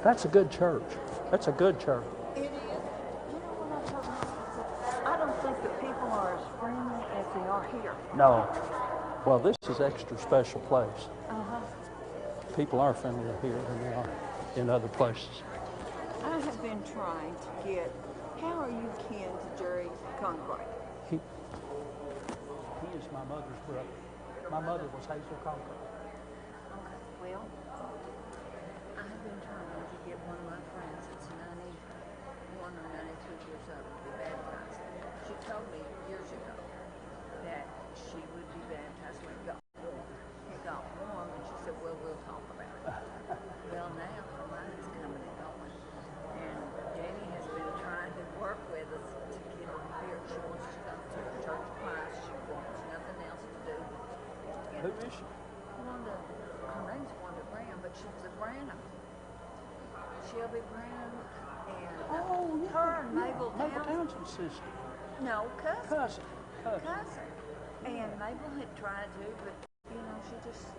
That's a good church. That's a good church. It is. You know what I told you? I don't think the people are as friendly as they are here. No. Well, this is extra special place. Uh-huh. People are friendlier here than they are in other places. I have been trying to get, how are you kin to Jerry Conroy? He is my mother's brother. My mother was Hazel Conroy. Okay, well, I have been trying to get one of my friends that's 91 or 92 years old to be baptized. She told me years ago that she would be baptized when it got warm. It got warm, and she said, well, we'll talk about it. Well, now her mind's coming and going. And Jenny has been trying to work with us to get her here. She wants to go to the church of Christ. She wants nothing else to do. Who is she? Her name's Wanda Graham, but she was a Branham. Shelby Branham and her and Mabel Townsend's sister. No, cousin. Cousin. And Mabel had tried to, but she just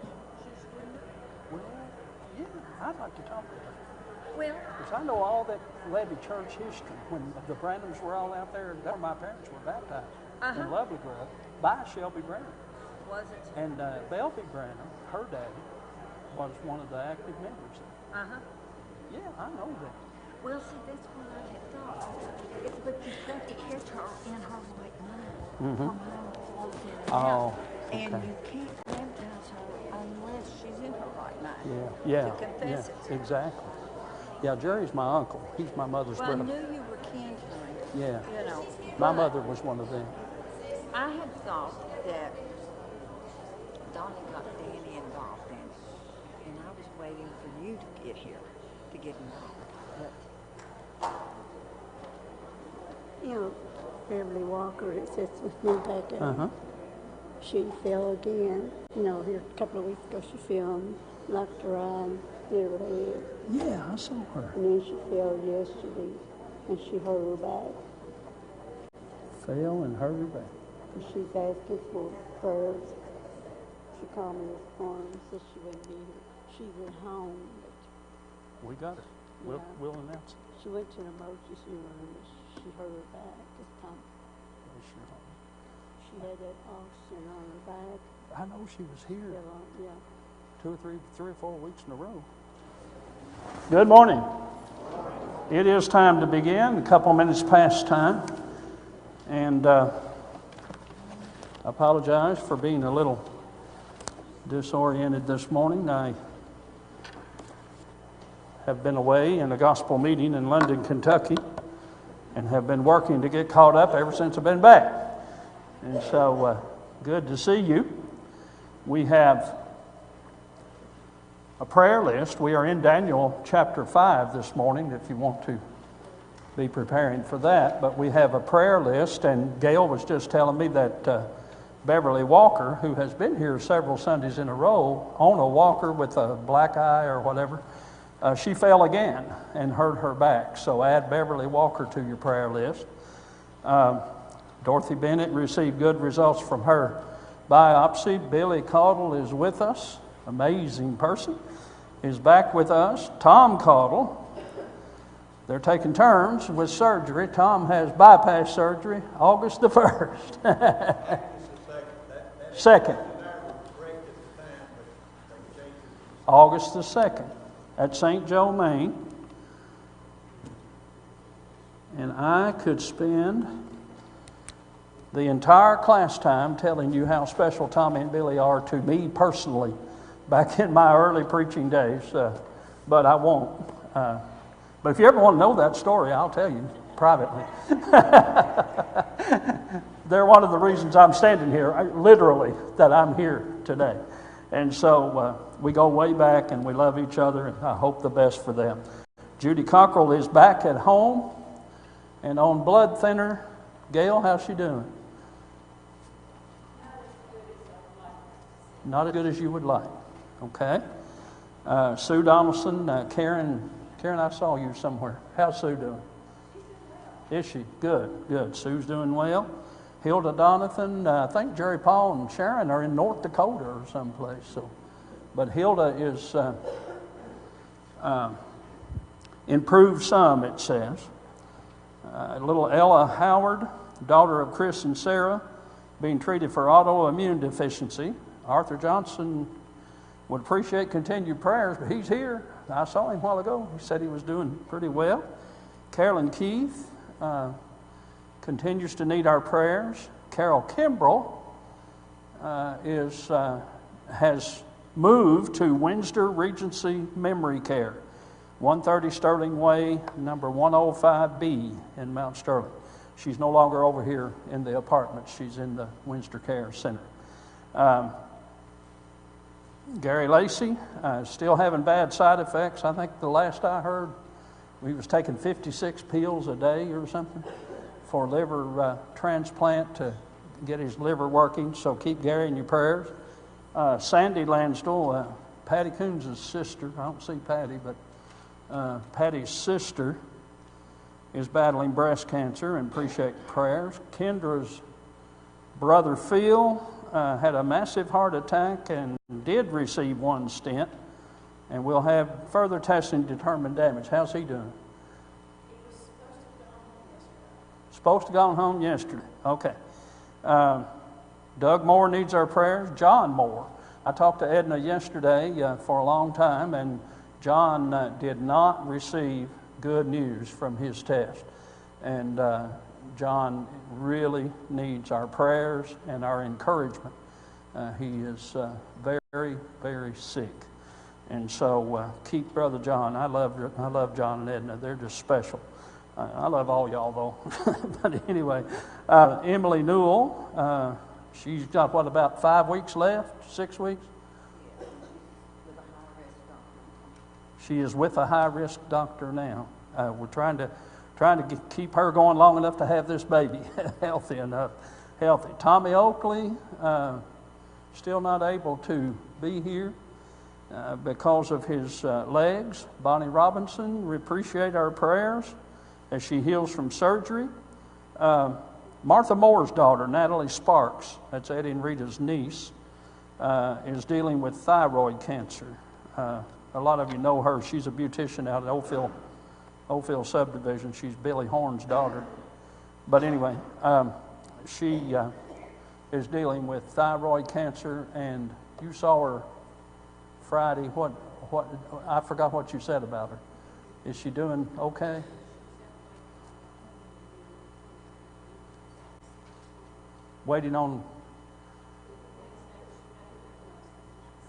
wouldn't do it. Well, yeah, I'd like to talk to her. Well, Because I know all that Levy church history. When the Branhams were all out there, that's where my parents were baptized in Lovely Grove by Shelby Branham. was it? And Belby Branham, her daddy, was one of the active members. Yeah, I know that. Well, see, that's what I had thought. But you've got to catch her in her right mind. Her mind flows in and out. And you can't baptize her unless she's in her right mind. Yeah, To confess it. exactly. Yeah, Jerry's my uncle. He's my mother's Well, I brother. knew you were kin to me. Yeah. My but mother was one of them. I had thought that Donnie got Danny involved in it, and I was waiting for you to get here to get involved. But Beverly Walker that sits with me back there. She fell again. Here a couple of weeks ago she fell and knocked her eye and hit her head. Yeah, I saw her. And then she fell yesterday and she hurt her back. Fell and hurt her back. And she's asking for prayers. She called me this morning and said she wouldn't be here. She's at home, but We got it. We'll announce it. she went to the emergency room and she hurt her back this time. She had that oxygen on her back. I know she was here Yeah. 2 or 3 or 4 weeks in a row. Good morning. It is time to begin, a couple minutes past time. And I apologize for being a little disoriented this morning. I have been away in a gospel meeting in London, Kentucky, and have been working to get caught up ever since I've been back. And so, good to see you. We have a prayer list. We are in Daniel chapter 5 this morning, if you want to be preparing for that. But we have a prayer list, and Gail was just telling me that Beverly Walker, who has been here several Sundays in a row, on a walker with a black eye or whatever, she fell again and hurt her back. So add Beverly Walker to your prayer list. Dorothy Bennett received good results from her biopsy. Billy Caudle is with us. Amazing person. Is back with us. Tom Caudle. They're taking turns with surgery. Tom has bypass surgery August the 1st. Second. August the 2nd at St. Joe, Maine. And I could spend the entire class time telling you how special Tommy and Billy are to me personally back in my early preaching days, but I won't. But if you ever want to know that story, I'll tell you privately. They're one of the reasons I'm standing here, literally, that I'm here today. And so we go way back and we love each other, and I hope the best for them. Judy Cockrell is back at home and on blood thinner. Gail, how's she doing? Not as good as you would like. Okay. Sue Donaldson, Karen, I saw you somewhere. How's Sue doing? Is she? Good. Sue's doing well. Hilda Donathan, I think Jerry Paul and Sharon are in North Dakota or someplace. But Hilda is improved some, it says. Little Ella Howard, daughter of Chris and Sarah, being treated for autoimmune deficiency. Arthur Johnson would appreciate continued prayers, but he's here. I saw him a while ago. He said he was doing pretty well. Carolyn Keith continues to need our prayers. Carol Kimbrell has moved to Windsor Regency Memory Care, 130 Sterling Way, number 105B in Mount Sterling. She's no longer over here in the apartment. She's in the Windsor Care Center. Gary Lacey, still having bad side effects. I think the last I heard, he was taking 56 pills a day or something for liver transplant to get his liver working. So keep Gary in your prayers. Sandy Lansdell, Patty Coons' sister. I don't see Patty, but Patty's sister is battling breast cancer and appreciate prayers. Kendra's brother Phil had a massive heart attack and did receive one stent, and we'll have further testing to determine damage. How's he doing? He was Supposed to go home yesterday. Okay. Doug Moore needs our prayers. John Moore. I talked to Edna yesterday for a long time, and John did not receive good news from his test. And John really needs our prayers and our encouragement. He is very, very sick. And so keep Brother John. I love John and Edna. They're just special. I love all y'all, though. But anyway, Emily Newell, she's got, about 5 weeks left? 6 weeks? Yeah, with a high-risk doctor. She is with a high-risk doctor now. We're trying to keep her going long enough to have this baby healthy enough. Tommy Oakley, still not able to be here because of his legs. Bonnie Robinson, we appreciate our prayers as she heals from surgery. Martha Moore's daughter, Natalie Sparks, that's Eddie and Rita's niece, is dealing with thyroid cancer. A lot of you know her. She's a beautician out at Oldfield subdivision. She's Billy Horn's daughter. But anyway, she is dealing with thyroid cancer, and you saw her Friday. What I forgot what you said about her. Is she doing okay? Waiting on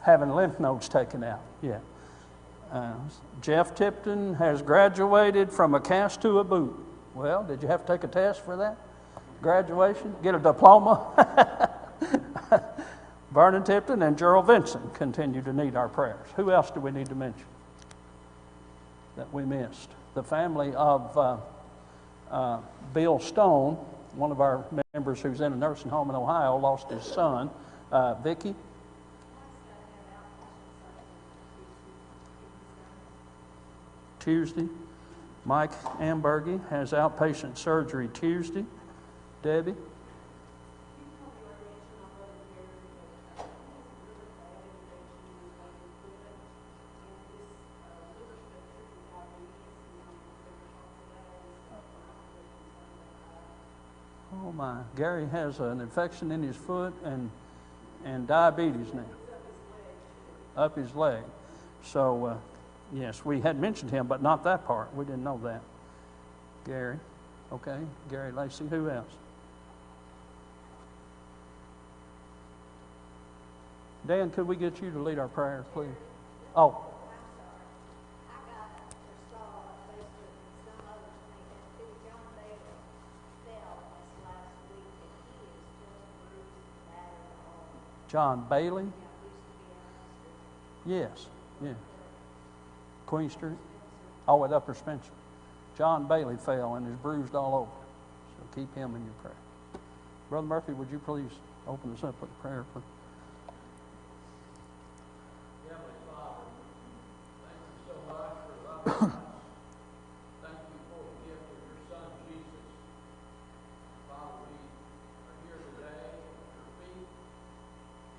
having lymph nodes taken out. Yeah. Jeff Tipton has graduated from a cast to a boot. Well, did you have to take a test for that? Graduation? Get a diploma? Vernon Tipton and Gerald Vincent continue to need our prayers. Who else do we need to mention that we missed? The family of Bill Stone, one of our members who's in a nursing home in Ohio, lost his son, Vicky. Tuesday. Mike Ambergy has outpatient surgery Tuesday. Debbie? Oh my, Gary has an infection in his foot and diabetes now. Up his leg. So, yes, we had mentioned him, but not that part. We didn't know that. Gary. Okay. Gary Lacey. Who else? Dan, could we get you to lead our prayers, please? Oh. John Bailey? Yes, yeah. Queen Street? Oh, at Upper Spencer. John Bailey fell and is bruised all over. So keep him in your prayer. Brother Murphy, would you please open us up with a prayer, please? Heavenly Father, thank you so much for loving us. Thank you for the gift of your Son, Jesus. Father, we are here today at your feet,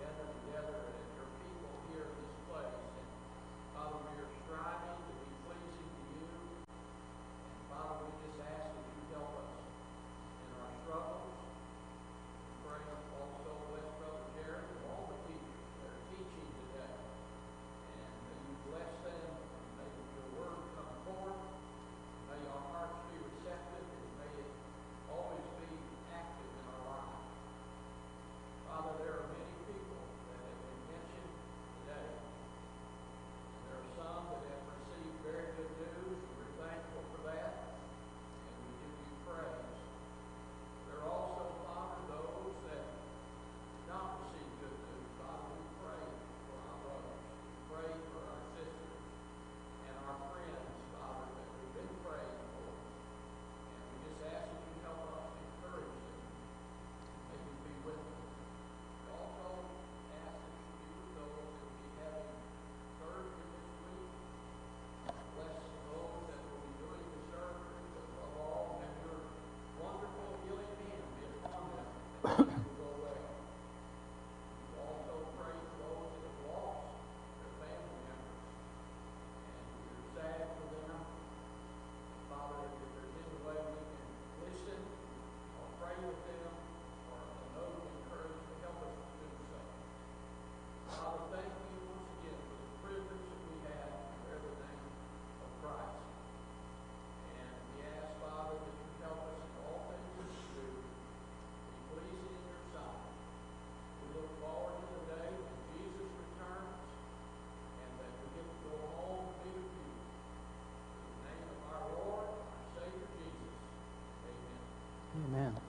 gathered together as your people here in this place. And Father, we are striving to be pleasing to you.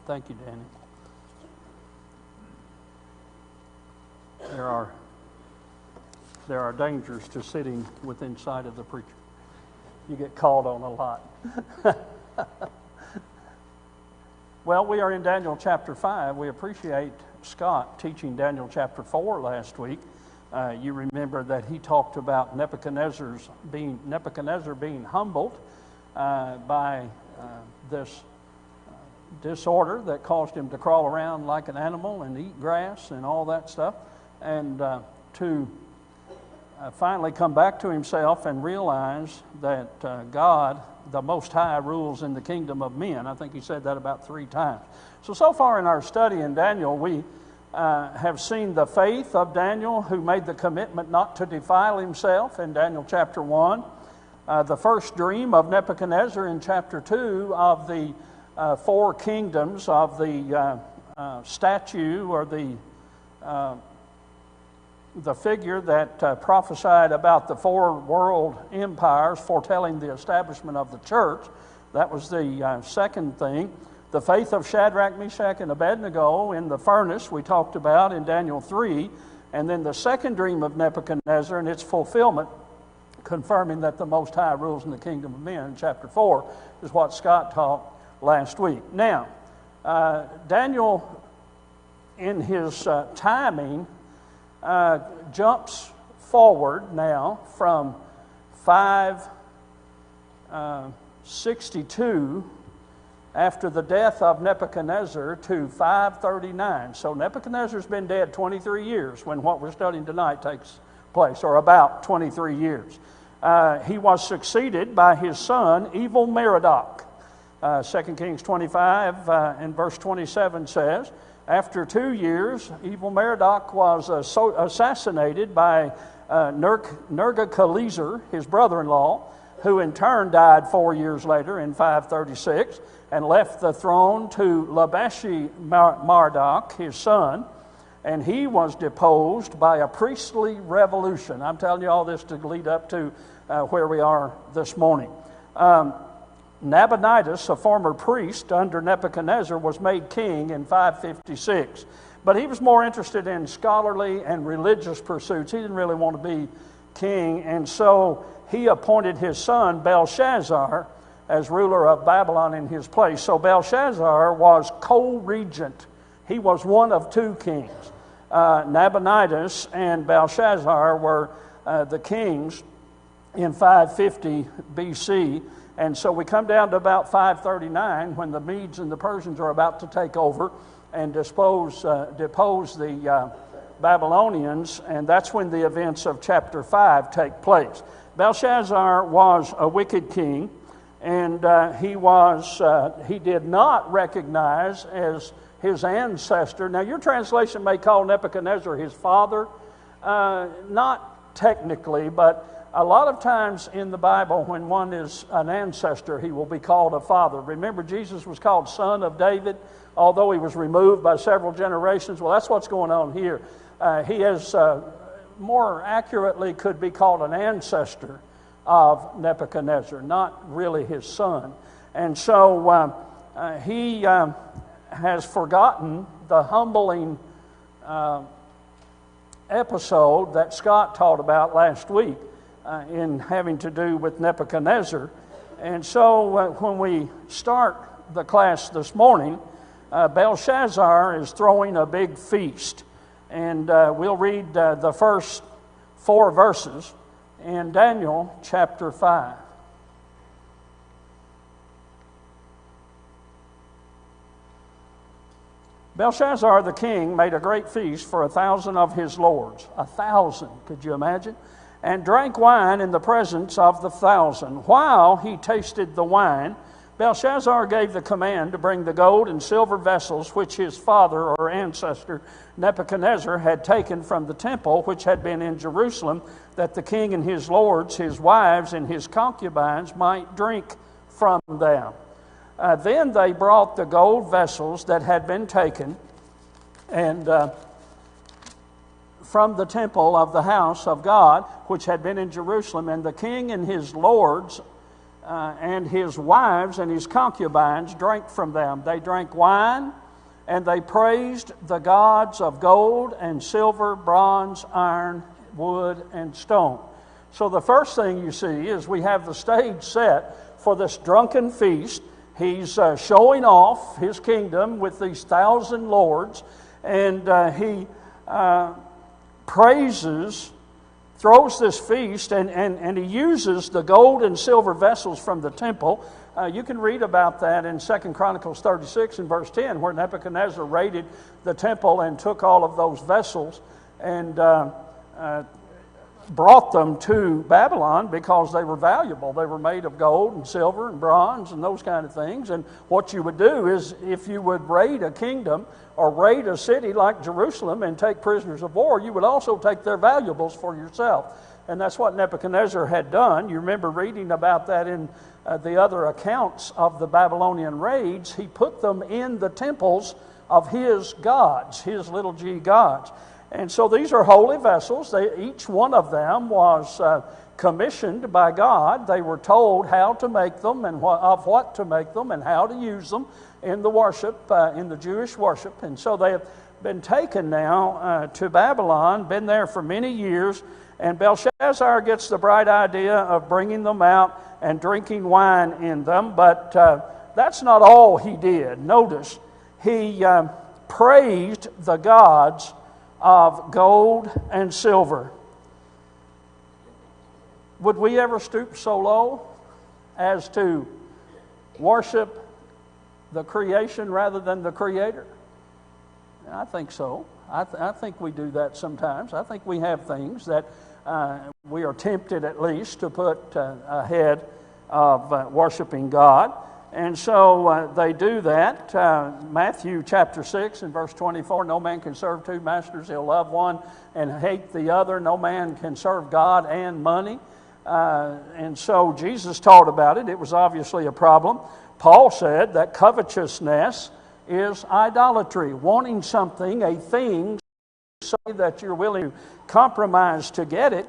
Thank you, Danny. There are dangers to sitting within sight of the preacher. You get called on a lot. Well, we are in Daniel chapter 5. We appreciate Scott teaching Daniel chapter 4 last week. You remember that he talked about Nebuchadnezzar being humbled by this disorder that caused him to crawl around like an animal and eat grass and all that stuff, and to finally come back to himself and realize that God, the Most High, rules in the kingdom of men. I think he said that about 3 times. So far in our study in Daniel, we have seen the faith of Daniel, who made the commitment not to defile himself in Daniel chapter 1. The first dream of Nebuchadnezzar in chapter 2 of the 4 kingdoms of the statue, or the figure that prophesied about the 4 world empires, foretelling the establishment of the church. That was the second thing. The faith of Shadrach, Meshach, and Abednego in the furnace we talked about in Daniel 3. And then the second dream of Nebuchadnezzar and its fulfillment, confirming that the Most High rules in the kingdom of men in chapter 4, is what Scott taught last week. Now, Daniel, in his timing, jumps forward now from 562 after the death of Nebuchadnezzar to 539. So Nebuchadnezzar's been dead 23 years when what we're studying tonight takes place, or about 23 years. He was succeeded by his son, Evil Merodach. 2 Kings 25 and verse 27 says, after 2 years, Evil Merodach was assassinated by Nergal-Sharezer, his brother-in-law, who in turn died 4 years later in 536, and left the throne to Labashi-Marduk, his son, and he was deposed by a priestly revolution. I'm telling you all this to lead up to where we are this morning. Nabonidus, a former priest under Nebuchadnezzar, was made king in 556. But he was more interested in scholarly and religious pursuits. He didn't really want to be king, and so he appointed his son Belshazzar as ruler of Babylon in his place. So Belshazzar was co-regent. He was one of 2 kings. Nabonidus and Belshazzar were the kings in 550 BC. And so we come down to about 539 when the Medes and the Persians are about to take over and depose the Babylonians, and that's when the events of chapter 5 take place. Belshazzar was a wicked king, and he did not recognize as his ancestor. Now, your translation may call Nebuchadnezzar his father. Not technically, but a lot of times in the Bible, when one is an ancestor, he will be called a father. Remember, Jesus was called son of David, although he was removed by several generations. Well, that's what's going on here. He is, more accurately, could be called an ancestor of Nebuchadnezzar, not really his son. And so he has forgotten the humbling episode that Scott taught about last week in having to do with Nebuchadnezzar. And so when we start the class this morning, Belshazzar is throwing a big feast. And we'll read the first 4 verses in Daniel chapter 5. Belshazzar the king made a great feast for 1,000 of his lords. 1,000, could you imagine? And drank wine in the presence of the 1,000. While he tasted the wine, Belshazzar gave the command to bring the gold and silver vessels which his father or ancestor Nebuchadnezzar had taken from the temple which had been in Jerusalem, that the king and his lords, his wives, and his concubines might drink from them. Then they brought the gold vessels that had been taken and from the temple of the house of God, which had been in Jerusalem, and the king and his lords and his wives and his concubines drank from them. They drank wine, and they praised the gods of gold and silver, bronze, iron, wood, and stone. So the first thing you see is we have the stage set for this drunken feast. He's showing off his kingdom with these 1,000 lords, and he praises, throws this feast, and he uses the gold and silver vessels from the temple. You can read about that in 2 Chronicles 36 and verse 10, where Nebuchadnezzar raided the temple and took all of those vessels and brought them to Babylon because they were valuable. They were made of gold and silver and bronze and those kind of things. And what you would do is, if you would raid a kingdom or raid a city like Jerusalem and take prisoners of war, you would also take their valuables for yourself. And that's what Nebuchadnezzar had done. You remember reading about that in the other accounts of the Babylonian raids. He put them in the temples of his gods, his little g gods. And so these are holy vessels. Each one of them was commissioned by God. They were told how to make them and of what to make them and how to use them in the worship, in the Jewish worship. And so they have been taken now to Babylon, been there for many years. And Belshazzar gets the bright idea of bringing them out and drinking wine in them. But that's not all he did. Notice, he praised the gods of gold and silver. Would we ever stoop so low as to worship the creation rather than the Creator? I think so. I think we do that sometimes. I think we have things that we are tempted at least to put ahead of worshiping God. And so they do that. Matthew chapter 6 and verse 24, no man can serve two masters. He'll love one and hate the other. No man can serve God and money. And so Jesus taught about it. It was obviously a problem. Paul said that covetousness is idolatry. Wanting something, a thing, so that you're willing to compromise to get it,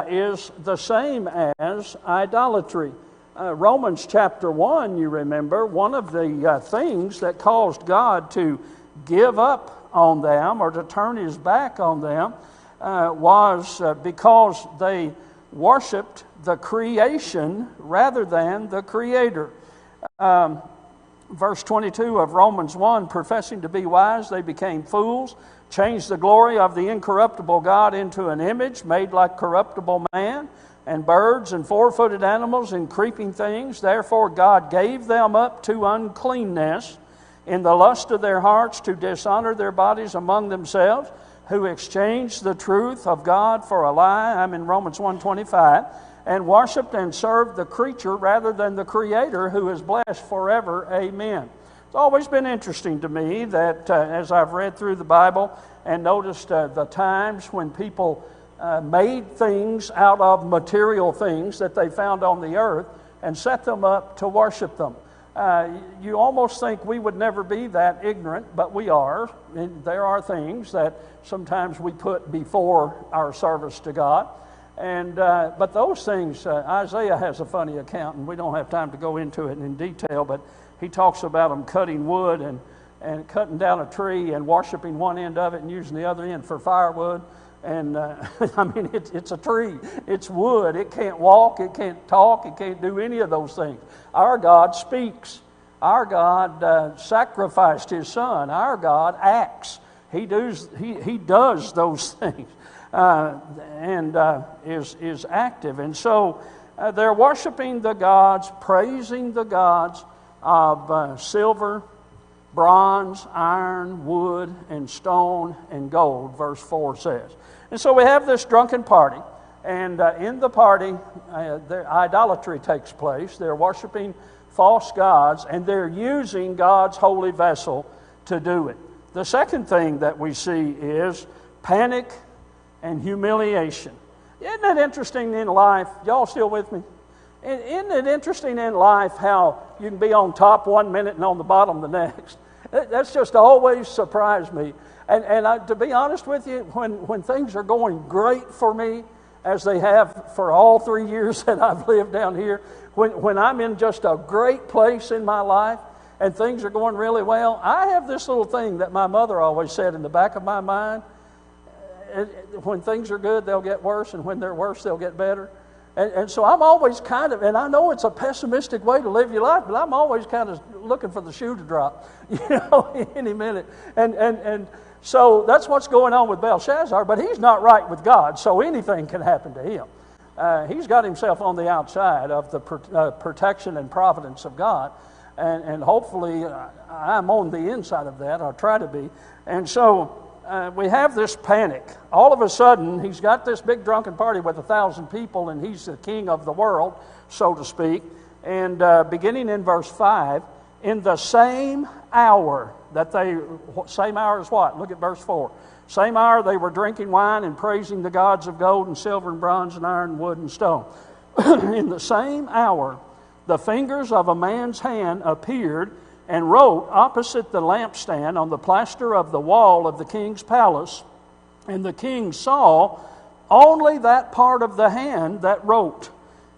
is the same as idolatry. Romans chapter 1, you remember, one of the things that caused God to give up on them or to turn his back on them was because they worshiped the creation rather than the Creator. Verse 22 of Romans 1, professing to be wise, they became fools, changed the glory of the incorruptible God into an image made like corruptible man, and birds and four-footed animals and creeping things. Therefore God gave them up to uncleanness in the lust of their hearts to dishonor their bodies among themselves, who exchanged the truth of God for a lie. I'm in Romans 1:25. And worshipped and served the creature rather than the Creator, who is blessed forever. Amen. It's always been interesting to me that as I've read through the Bible and noticed the times when people made things out of material things that they found on the earth and set them up to worship them. You almost think we would never be that ignorant, but we are. And there are things that sometimes we put before our service to God. And but those things, Isaiah has a funny account, and we don't have time to go into it in detail, but he talks about them cutting wood and cutting down a tree and worshiping one end of it and using the other end for firewood. And I mean, it's a tree. It's wood. It can't walk. It can't talk. It can't do any of those things. Our God speaks. Our God sacrificed His Son. Our God acts. He does those things and is active. And so they're worshiping the gods, praising the gods of silver, bronze, iron, wood, and stone, and gold, verse 4 says. And so we have this drunken party, and in the party, idolatry takes place. They're worshiping false gods, and they're using God's holy vessel to do it. The second thing that we see is panic and humiliation. Isn't it interesting in life? Y'all still with me? Isn't it interesting in life how you can be on top one minute and on the bottom the next? That's just always surprised me. And to be honest with you, when things are going great for me, as they have for all 3 years that I've lived down here. When I'm in just a great place in my life and things are going really well, I have this little thing that my mother always said in the back of my mind. When things are good, they'll get worse, and when they're worse, they'll get better. And so I'm always kind of, and I know it's a pessimistic way to live your life, but I'm always kind of looking for the shoe to drop, any minute. And so that's what's going on with Belshazzar, but he's not right with God, so anything can happen to him. He's got himself on the outside of the protection and providence of God, and hopefully I'm on the inside of that, or try to be. And so we have this panic. All of a sudden, he's got this big drunken party with 1,000 people, and he's the king of the world, so to speak. And beginning in verse 5, in the same hour that same hour as what? Look at verse 4. Same hour they were drinking wine and praising the gods of gold and silver and bronze and iron and wood and stone. In the same hour, the fingers of a man's hand appeared and wrote opposite the lampstand on the plaster of the wall of the king's palace. And the king saw only that part of the hand that wrote.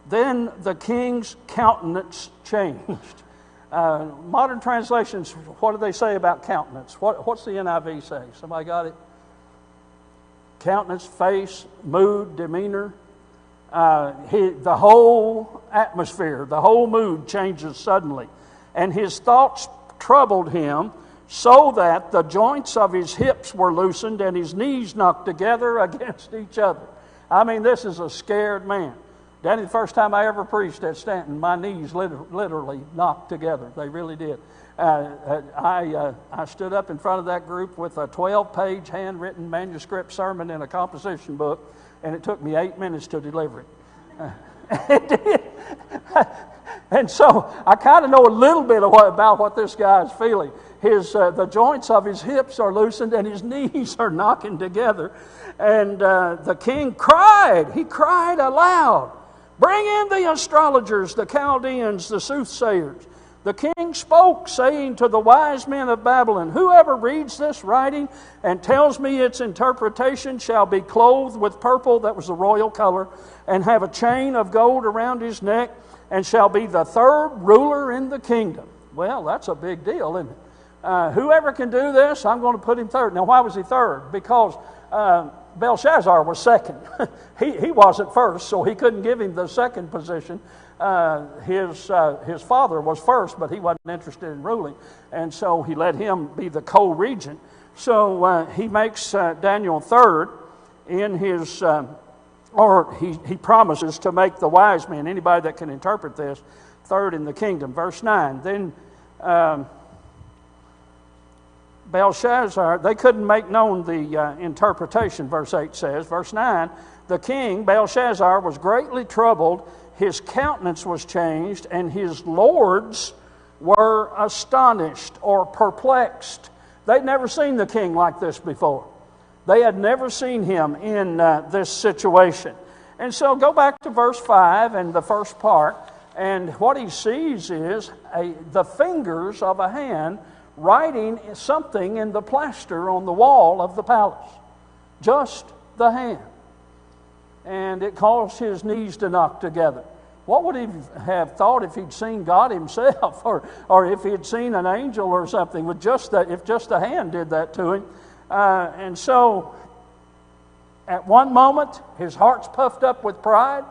Then the king's countenance changed. Modern translations, what do they say about countenance? What's the NIV say? Somebody got it? Countenance, face, mood, demeanor. The whole atmosphere, the whole mood changes suddenly. And his thoughts troubled him, so that the joints of his hips were loosened and his knees knocked together against each other. I mean, this is a scared man. Danny, the first time I ever preached at Stanton, my knees literally knocked together. They really did. I stood up in front of that group with a 12-page handwritten manuscript sermon in a composition book, and it took me 8 minutes to deliver it. It did. And so I kind of know a little bit about what this guy is feeling. The joints of his hips are loosened and his knees are knocking together. And the king cried. He cried aloud, "Bring in the astrologers, the Chaldeans, the soothsayers." The king spoke, saying to the wise men of Babylon, "Whoever reads this writing and tells me its interpretation shall be clothed with purple," that was the royal color, "and have a chain of gold around his neck, and shall be the third ruler in the kingdom." Well, that's a big deal, isn't it? Whoever can do this, I'm going to put him third. Now, why was he third? Because Belshazzar was second. He wasn't first, so he couldn't give him the second position. His father was first, but he wasn't interested in ruling, and so he let him be the co-regent. So he makes Daniel third in his, he promises to make the wise men, anybody that can interpret this, third in the kingdom. Verse 9, then Belshazzar, they couldn't make known the interpretation, verse 8 says. Verse 9, the king, Belshazzar, was greatly troubled, his countenance was changed, and his lords were astonished or perplexed. They'd never seen the king like this before. They had never seen him in this situation. And so go back to verse 5 and the first part, and what he sees is the fingers of a hand writing something in the plaster on the wall of the palace. Just the hand. And it caused his knees to knock together. What would he have thought if he'd seen God himself, or if he'd seen an angel or something, if just the hand did that to him? And so, at one moment, his heart's puffed up with pride.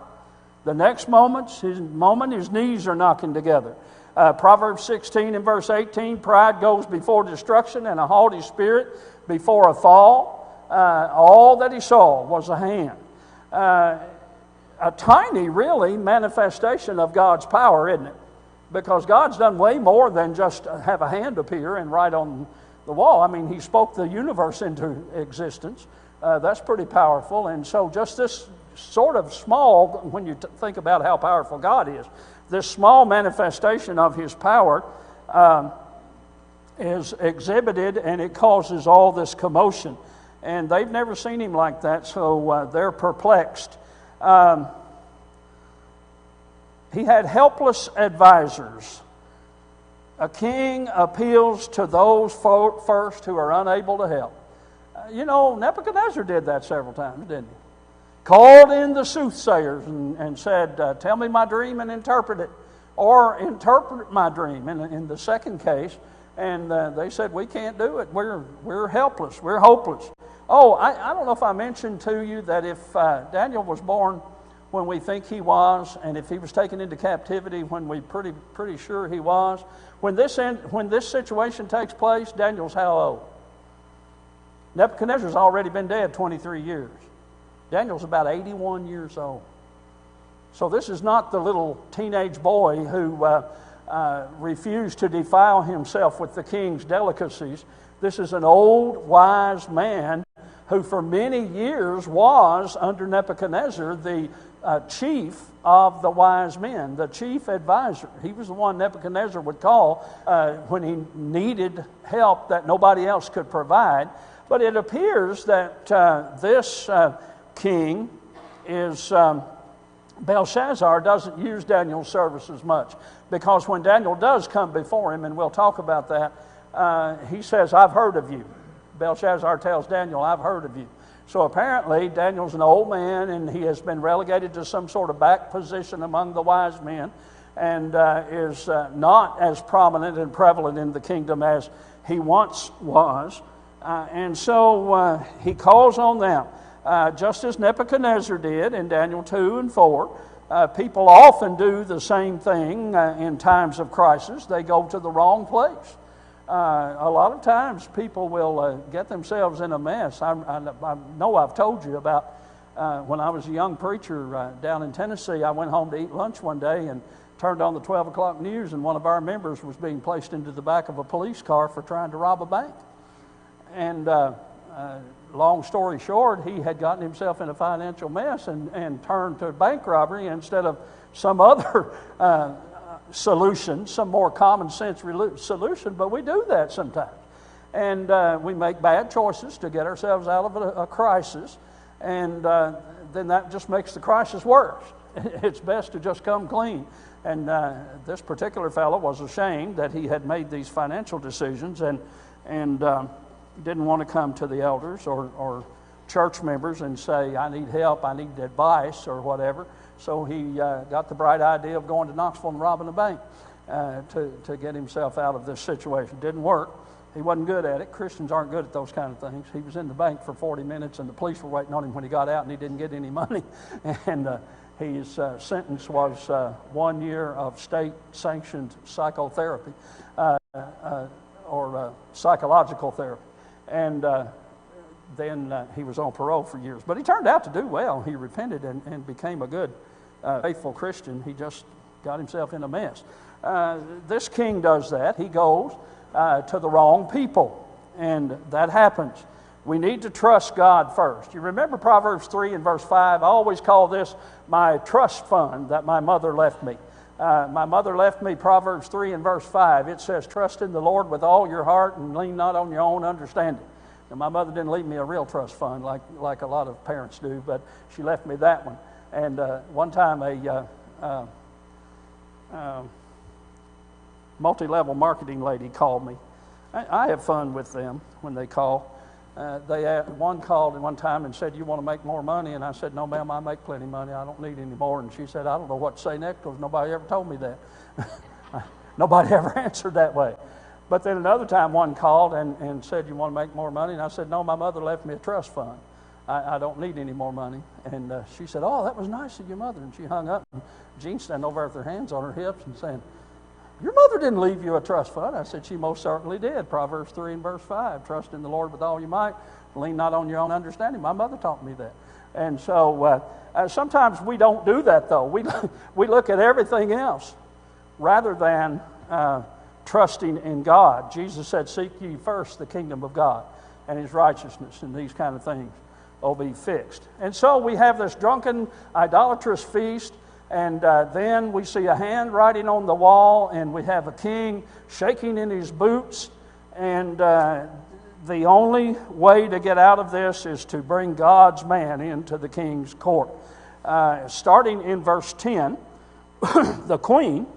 The next moment, his knees are knocking together. Proverbs 16 and verse 18, pride goes before destruction and a haughty spirit before a fall. All that he saw was a hand. A tiny, really, manifestation of God's power, isn't it? Because God's done way more than just have a hand appear and write on the wall. I mean, he spoke the universe into existence. That's pretty powerful. And so just this sort of small, when you think about how powerful God is, this small manifestation of his power is exhibited, and it causes all this commotion. And they've never seen him like that, so they're perplexed. He had helpless advisors. A king appeals to those first who are unable to help. Nebuchadnezzar did that several times, didn't called in the soothsayers and said, tell me my dream and interpret it, or interpret my dream in the second case. And they said, we can't do it. We're helpless. We're hopeless. Oh, I don't know if I mentioned to you that if Daniel was born when we think he was, and if he was taken into captivity when we pretty sure he was, when this situation takes place, Daniel's how old? Nebuchadnezzar's already been dead 23 years. Daniel's about 81 years old. So this is not the little teenage boy who refused to defile himself with the king's delicacies. This is an old, wise man who for many years was, under Nebuchadnezzar, the chief of the wise men, the chief advisor. He was the one Nebuchadnezzar would call when he needed help that nobody else could provide. But it appears that this king is... Belshazzar doesn't use Daniel's services much, because when Daniel does come before him, and we'll talk about that, he says, I've heard of you. Belshazzar tells Daniel, I've heard of you. So apparently Daniel's an old man, and he has been relegated to some sort of back position among the wise men, and is not as prominent and prevalent in the kingdom as he once was. And so he calls on them. Just as Nebuchadnezzar did in Daniel 2 and 4, people often do the same thing in times of crisis. They go to the wrong place. A lot of times people will get themselves in a mess. I know I've told you about when I was a young preacher down in Tennessee. I went home to eat lunch one day and turned on the 12 o'clock news, and one of our members was being placed into the back of a police car for trying to rob a bank. And long story short, he had gotten himself in a financial mess and turned to bank robbery instead of some other solution, some more common sense solution. But we do that sometimes. And we make bad choices to get ourselves out of a crisis. And then that just makes the crisis worse. It's best to just come clean. And this particular fellow was ashamed that he had made these financial decisions and didn't want to come to the elders or church members and say, I need help, I need advice or whatever. So he got the bright idea of going to Knoxville and robbing a bank to get himself out of this situation. Didn't work. He wasn't good at it. Christians aren't good at those kind of things. He was in the bank for 40 minutes and the police were waiting on him when he got out, and he didn't get any money. And his sentence was 1 year of state-sanctioned psychotherapy or psychological therapy. And then he was on parole for years. But he turned out to do well. He repented and became a good, faithful Christian. He just got himself in a mess. This king does that. He goes to the wrong people, and that happens. We need to trust God first. You remember Proverbs 3 and verse 5? I always call this my trust fund that my mother left me. My mother left me Proverbs 3 and verse 5. It says, trust in the Lord with all your heart and lean not on your own understanding. Now, my mother didn't leave me a real trust fund like a lot of parents do, but she left me that one. And one time a multi-level marketing lady called me. I have fun with them when they call. One called at one time and said, you want to make more money? And I said, no, ma'am, I make plenty of money. I don't need any more. And she said, I don't know what to say next because nobody ever told me that. Nobody ever answered that way. But then another time one called and said, you want to make more money? And I said, no, my mother left me a trust fund. I don't need any more money. And she said, oh, that was nice of your mother. And she hung up. And Jean standing over with her hands on her hips and saying, your mother didn't leave you a trust fund. I said, she most certainly did. Proverbs 3 and verse 5, trust in the Lord with all your might, lean not on your own understanding. My mother taught me that. And so sometimes we don't do that, though. We look at everything else rather than trusting in God. Jesus said, seek ye first the kingdom of God and his righteousness, and these kind of things will be fixed. And so we have this drunken, idolatrous feast. And then we see a hand writing on the wall, and we have a king shaking in his boots. And the only way to get out of this is to bring God's man into the king's court. Starting in verse 10, the queen,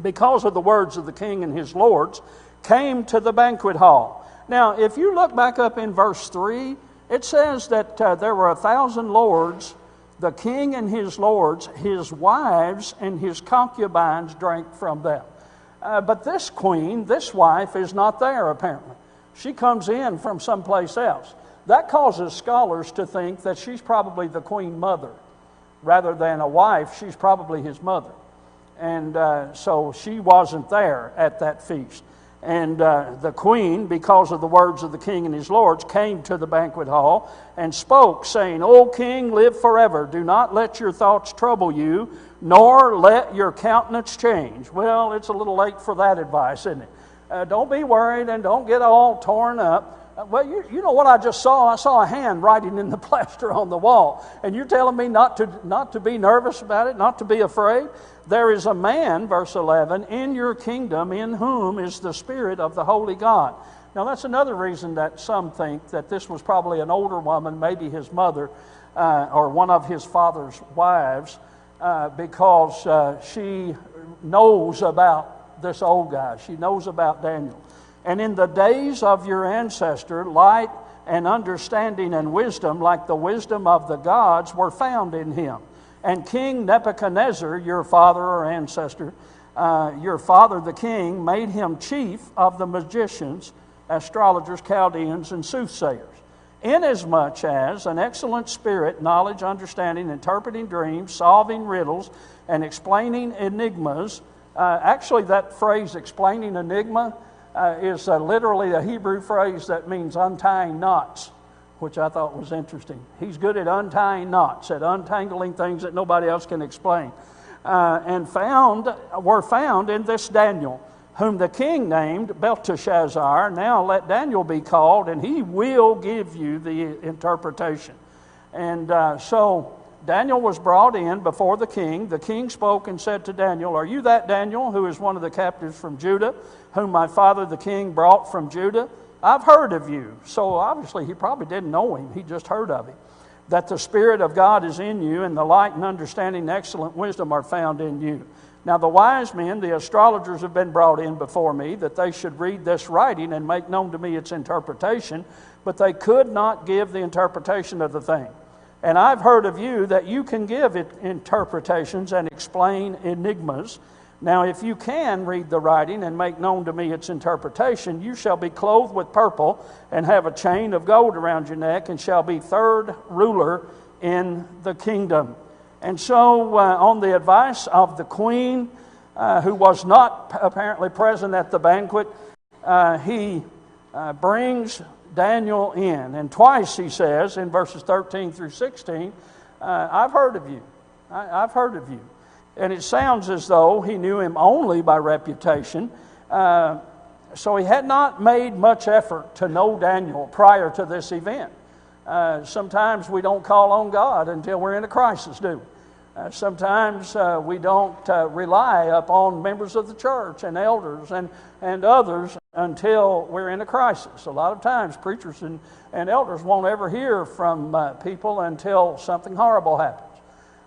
because of the words of the king and his lords, came to the banquet hall. Now, if you look back up in verse 3, it says that there were 1,000 lords The king and his lords, his wives and his concubines drank from them. But this queen, this wife, is not there apparently. She comes in from someplace else. That causes scholars to think that she's probably the queen mother. Rather than a wife, she's probably his mother. And so she wasn't there at that feast. And the queen, because of the words of the king and his lords, came to the banquet hall and spoke, saying, O king, live forever. Do not let your thoughts trouble you, nor let your countenance change. Well, it's a little late for that advice, isn't it? Don't be worried and don't get all torn up. Well, you know what I just saw? I saw a hand writing in the plaster on the wall. And you're telling me not to be nervous about it, not to be afraid? There is a man, verse 11, in your kingdom in whom is the Spirit of the Holy God. Now that's another reason that some think that this was probably an older woman, maybe his mother, or one of his father's wives, because she knows about this old guy. She knows about Daniel. And in the days of your ancestor, light and understanding and wisdom, like the wisdom of the gods, were found in him. And King Nebuchadnezzar, your father or ancestor, your father the king, made him chief of the magicians, astrologers, Chaldeans, and soothsayers. Inasmuch as an excellent spirit, knowledge, understanding, interpreting dreams, solving riddles, and explaining enigmas. Actually, that phrase, explaining enigma, is literally a Hebrew phrase that means untying knots, which I thought was interesting. He's good at untying knots, at untangling things that nobody else can explain. And were found in this Daniel, whom the king named Belteshazzar. Now let Daniel be called, and he will give you the interpretation. And so Daniel was brought in before the king. The king spoke and said to Daniel, Are you that Daniel, who is one of the captives from Judah, whom my father the king brought from Judah? I've heard of you. So obviously he probably didn't know him. He just heard of him. That the Spirit of God is in you, and the light and understanding and excellent wisdom are found in you. Now the wise men, the astrologers, have been brought in before me, that they should read this writing and make known to me its interpretation, but they could not give the interpretation of the thing. And I've heard of you that you can give it interpretations and explain enigmas. Now if you can read the writing and make known to me its interpretation, you shall be clothed with purple and have a chain of gold around your neck, and shall be third ruler in the kingdom. And so on the advice of the queen, who was not apparently present at the banquet, he brings Daniel in. And twice he says in verses 13 through 16, I've heard of you. I've heard of you. And it sounds as though he knew him only by reputation. So he had not made much effort to know Daniel prior to this event. Sometimes we don't call on God until we're in a crisis, do we? Sometimes we don't rely upon members of the church and elders and others until we're in a crisis. A lot of times preachers and elders won't ever hear from people until something horrible happens.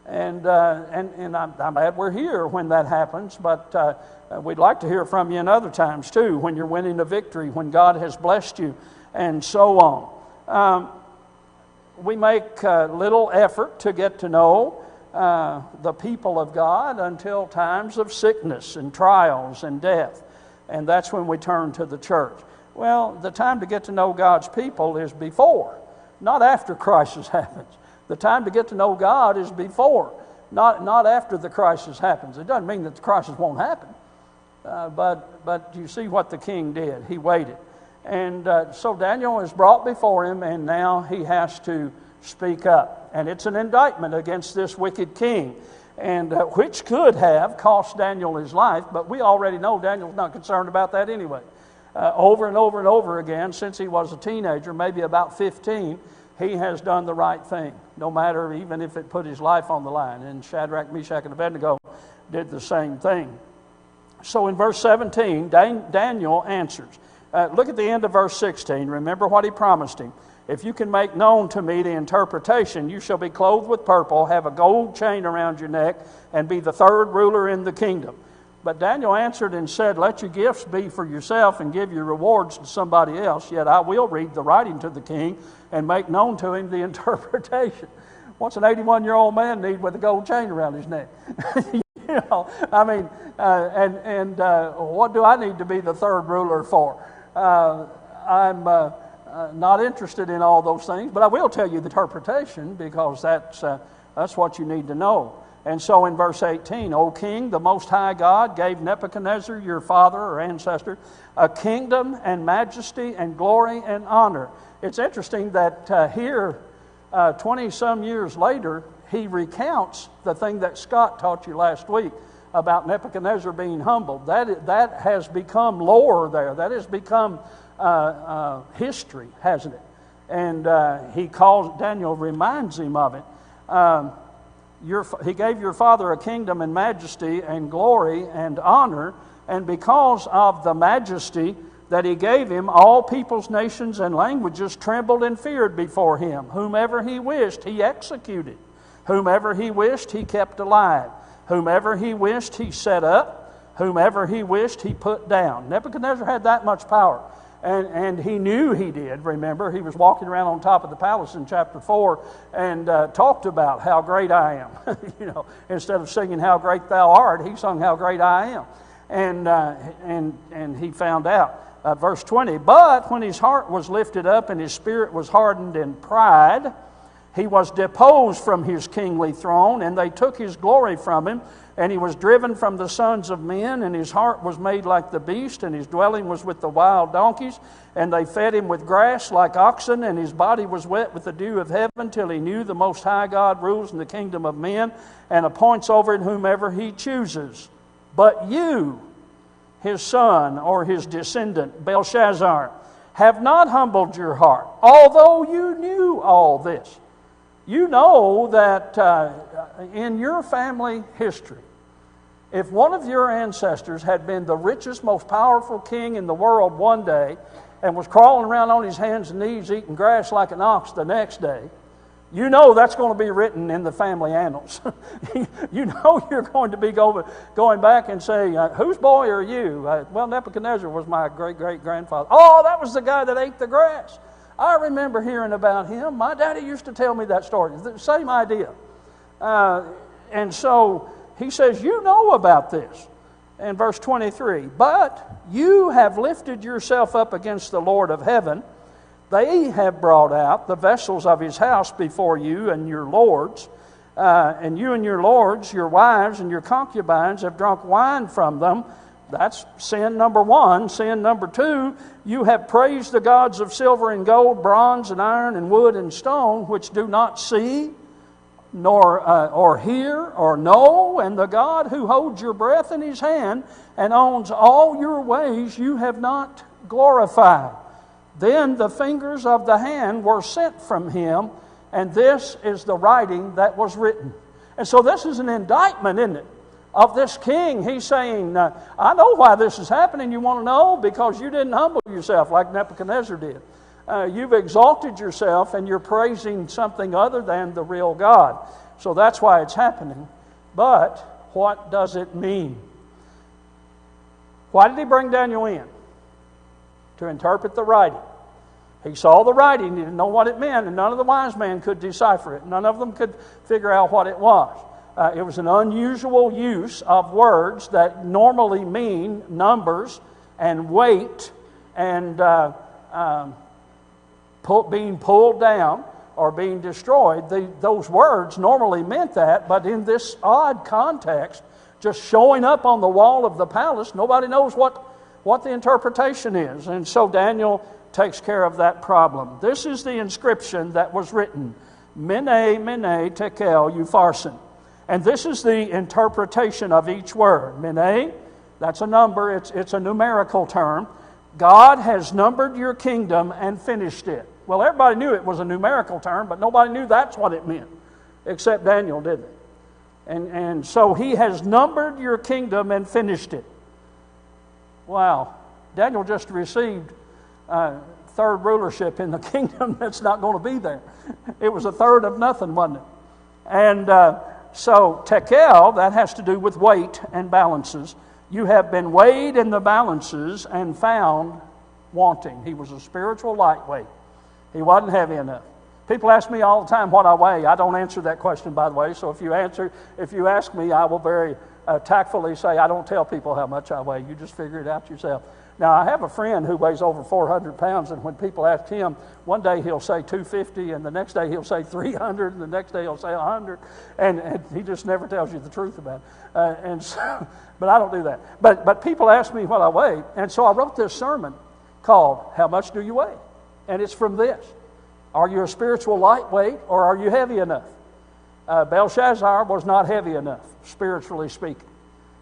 And I'm glad we're here when that happens, but we'd like to hear from you in other times too, when you're winning a victory, when God has blessed you, and so on. We make little effort to get to know the people of God until times of sickness and trials and death. And that's when we turn to the church. Well, the time to get to know God's people is before, not after crisis happens. The time to get to know God is before, not after the crisis happens. It doesn't mean that the crisis won't happen. But you see what the king did. He waited. And so Daniel is brought before him, and now he has to speak up. And it's an indictment against this wicked king, and which could have cost Daniel his life, but we already know Daniel's not concerned about that anyway. Over and over and over again, since he was a teenager, maybe about 15, he has done the right thing, no matter even if it put his life on the line. And Shadrach, Meshach, and Abednego did the same thing. So in verse 17, Daniel answers. Look at the end of verse 16. Remember what he promised him. If you can make known to me the interpretation, you shall be clothed with purple, have a gold chain around your neck, and be the third ruler in the kingdom. But Daniel answered and said, Let your gifts be for yourself, and give your rewards to somebody else. Yet I will read the writing to the king and make known to him the interpretation. what's an 81-year-old man need with a gold chain around his neck? You know, I mean, what do I need to be the third ruler for? I'm not interested in all those things, but I will tell you the interpretation, because that's what you need to know. And so in verse 18, O king, the Most High God gave Nebuchadnezzar, your father or ancestor, a kingdom and majesty and glory and honor. It's interesting that here, 20-some years later, he recounts the thing that Scott taught you last week about Nebuchadnezzar being humbled. That has become lore there. That has become history, hasn't it? And Daniel reminds him of it. He gave your father a kingdom and majesty and glory and honor, and because of the majesty that he gave him, all peoples, nations, and languages trembled and feared before him. Whomever he wished, he executed. Whomever he wished, he kept alive. Whomever he wished, he set up. Whomever he wished, he put down. Nebuchadnezzar had that much power. And he knew he did. Remember, he was walking around on top of the palace in chapter 4 and talked about how great I am. You know, instead of singing how great thou art, he sung how great I am. And he found out. Verse 20, but when his heart was lifted up and his spirit was hardened in pride, he was deposed from his kingly throne, and they took his glory from him. And he was driven from the sons of men, and his heart was made like the beast, and his dwelling was with the wild donkeys. And they fed him with grass like oxen, and his body was wet with the dew of heaven, till he knew the Most High God rules in the kingdom of men, and appoints over it whomever he chooses. But you, his son or his descendant, Belshazzar, have not humbled your heart, although you knew all this. You know that in your family history, if one of your ancestors had been the richest, most powerful king in the world one day and was crawling around on his hands and knees eating grass like an ox the next day, you know that's going to be written in the family annals. You know you're going to be going back and say, whose boy are you? Well, Nebuchadnezzar was my great-great-grandfather. Oh, that was the guy that ate the grass. I remember hearing about him. My daddy used to tell me that story. The same idea. And so he says, you know about this. In verse 23, but you have lifted yourself up against the Lord of heaven. They have brought out the vessels of his house before you and your lords. And you and your lords, your wives and your concubines have drunk wine from them. That's sin number one. Sin number two, you have praised the gods of silver and gold, bronze and iron and wood and stone, which do not see, nor or hear or know, and the God who holds your breath in his hand and owns all your ways you have not glorified. Then the fingers of the hand were sent from him, and this is the writing that was written. And so this is an indictment, isn't it, of this king? He's saying, I know why this is happening. You want to know? Because you didn't humble yourself like Nebuchadnezzar did. You've exalted yourself and you're praising something other than the real God. So that's why it's happening. But what does it mean? Why did he bring Daniel in? To interpret the writing. He saw the writing, he didn't know what it meant, and none of the wise men could decipher it. None of them could figure out what it was. It was an unusual use of words that normally mean numbers and weight and being pulled down or being destroyed. Those words normally meant that, but in this odd context, just showing up on the wall of the palace, nobody knows what the interpretation is. And so Daniel takes care of that problem. This is the inscription that was written, Mene, Mene, Tekel, Upharsin. And this is the interpretation of each word. Mene, that's a number, it's a numerical term. God has numbered your kingdom and finished it. Well, everybody knew it was a numerical term, but nobody knew that's what it meant, except Daniel, didn't they? And so he has numbered your kingdom and finished it. Wow. Daniel just received third rulership in the kingdom that's not going to be there. It was a third of nothing, wasn't it? And so tekel, that has to do with weight and balances. You have been weighed in the balances and found wanting. He was a spiritual lightweight. He wasn't heavy enough. People ask me all the time what I weigh. I don't answer that question, by the way. So if you ask me, I will very tactfully say I don't tell people how much I weigh. You just figure it out yourself. Now, I have a friend who weighs over 400 pounds, and when people ask him, one day he'll say 250, and the next day he'll say 300, and the next day he'll say 100, and he just never tells you the truth about it. But I don't do that. But people ask me what I weigh, and so I wrote this sermon called, How Much Do You Weigh? And it's from this. Are you a spiritual lightweight, or are you heavy enough? Belshazzar was not heavy enough, spiritually speaking.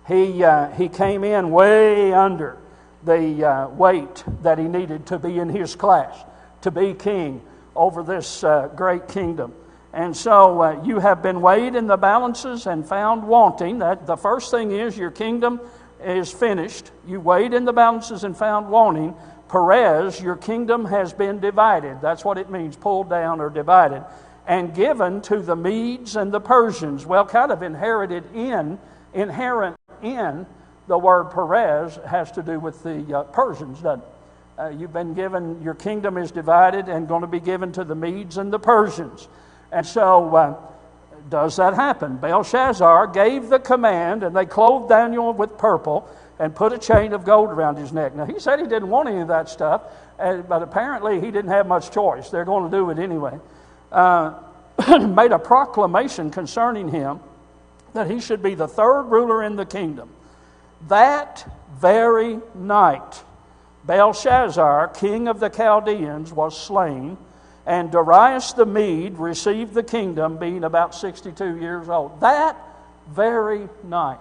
He came in way under the weight that he needed to be in his class, to be king over this great kingdom. And so you have been weighed in the balances and found wanting. That the first thing is your kingdom is finished. You weighed in the balances and found wanting. Perez, your kingdom has been divided. That's what it means, pulled down or divided. And given to the Medes and the Persians. Well, kind of inherent in the word Perez has to do with the Persians, doesn't it? You've been given, your kingdom is divided and going to be given to the Medes and the Persians. And so, does that happen? Belshazzar gave the command, and they clothed Daniel with purple and put a chain of gold around his neck. Now, he said he didn't want any of that stuff, but apparently he didn't have much choice. They're going to do it anyway. Made a proclamation concerning him that he should be the third ruler in the kingdom. That very night, Belshazzar, king of the Chaldeans, was slain, and Darius the Mede received the kingdom, being about 62 years old. That very night.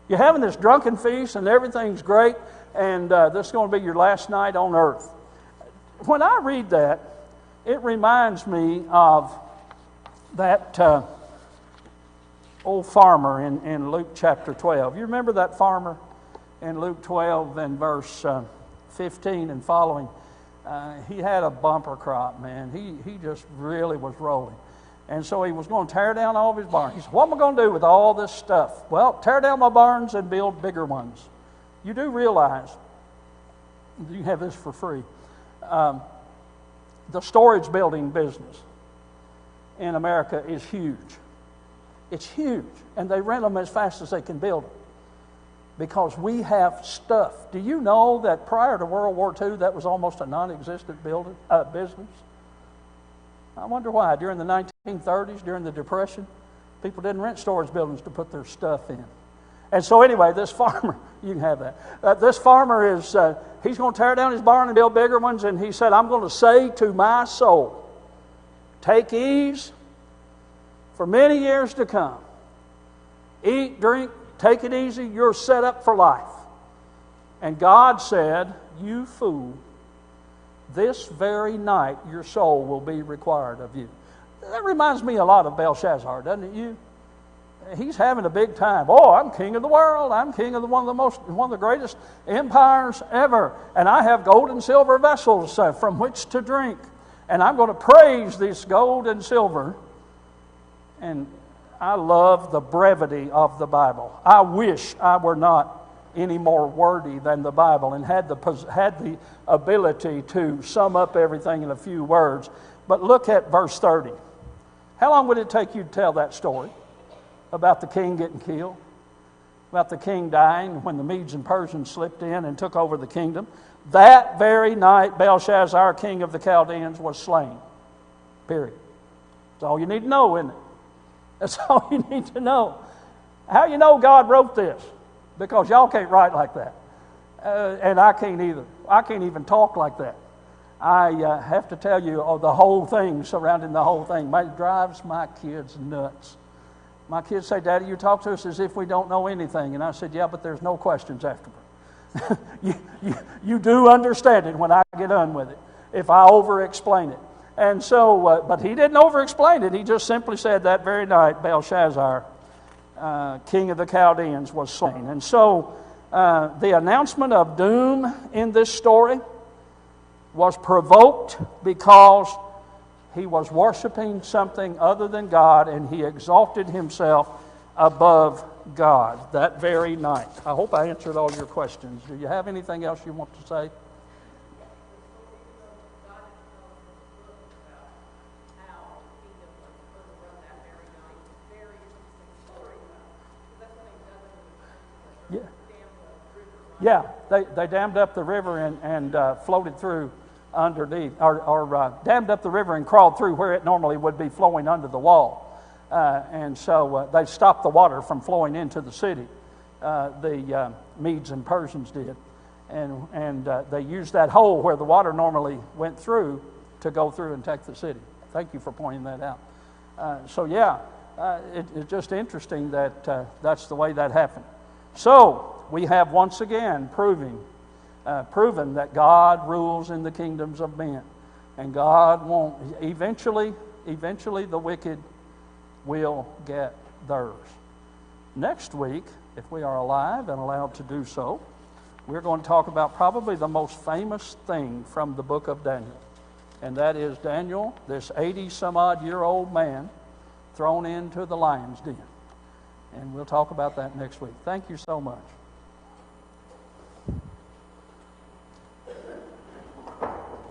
You're having this drunken feast, and everything's great, and this is going to be your last night on earth. When I read that, it reminds me of that old farmer in Luke chapter 12. You remember that farmer in Luke 12 and verse 15 and following? He had a bumper crop, man. He just really was rolling. And so he was going to tear down all of his barns. He said, what am I going to do with all this stuff? Well, tear down my barns and build bigger ones. You do realize, you have this for free, the storage building business in America is huge. It's huge. And they rent them as fast as they can build them. Because we have stuff. Do you know that prior to World War II, that was almost a non-existent business? I wonder why. During the 1930s, during the Depression, people didn't rent storage buildings to put their stuff in. And so anyway, this farmer, you can have that. This farmer is, he's going to tear down his barn and build bigger ones. And he said, I'm going to say to my soul, take ease for many years to come. Eat, drink, take it easy. You're set up for life. And God said, you fool, this very night your soul will be required of you. That reminds me a lot of Belshazzar, doesn't it you? He's having a big time. Oh, I'm king of the world. I'm king of one of the greatest empires ever. And I have gold and silver vessels from which to drink. And I'm going to praise this gold and silver. And I love the brevity of the Bible. I wish I were not any more wordy than the Bible and had the ability to sum up everything in a few words. But look at verse 30. How long would it take you to tell that story? About the king getting killed, about the king dying when the Medes and Persians slipped in and took over the kingdom. That very night, Belshazzar, king of the Chaldeans, was slain. Period. That's all you need to know, isn't it? That's all you need to know. How you know God wrote this? Because y'all can't write like that. And I can't either. I can't even talk like that. I have to tell you the whole thing, surrounding the whole thing. It drives my kids nuts. My kids say, Daddy, you talk to us as if we don't know anything. And I said, yeah, but there's no questions afterward. you do understand it when I get done with it, if I over-explain it. And so, but he didn't over-explain it. He just simply said that very night, Belshazzar, king of the Chaldeans, was slain. And so, the announcement of doom in this story was provoked because he was worshiping something other than God, and he exalted himself above God that very night. I hope I answered all your questions. Do you have anything else you want to say? Yeah, they dammed up the river and floated through underneath, or dammed up the river and crawled through where it normally would be flowing under the wall. And so they stopped the water from flowing into the city. The Medes and Persians did. And they used that hole where the water normally went through to go through and take the city. Thank you for pointing that out. It's just interesting that that's the way that happened. So we have once again proven that God rules in the kingdoms of men, and God won't. Eventually the wicked will get theirs. Next week, if we are alive and allowed to do so, we're going to talk about probably the most famous thing from the book of Daniel, and that is Daniel, this 80-some-odd-year-old man, thrown into the lion's den. And we'll talk about that next week. Thank you so much.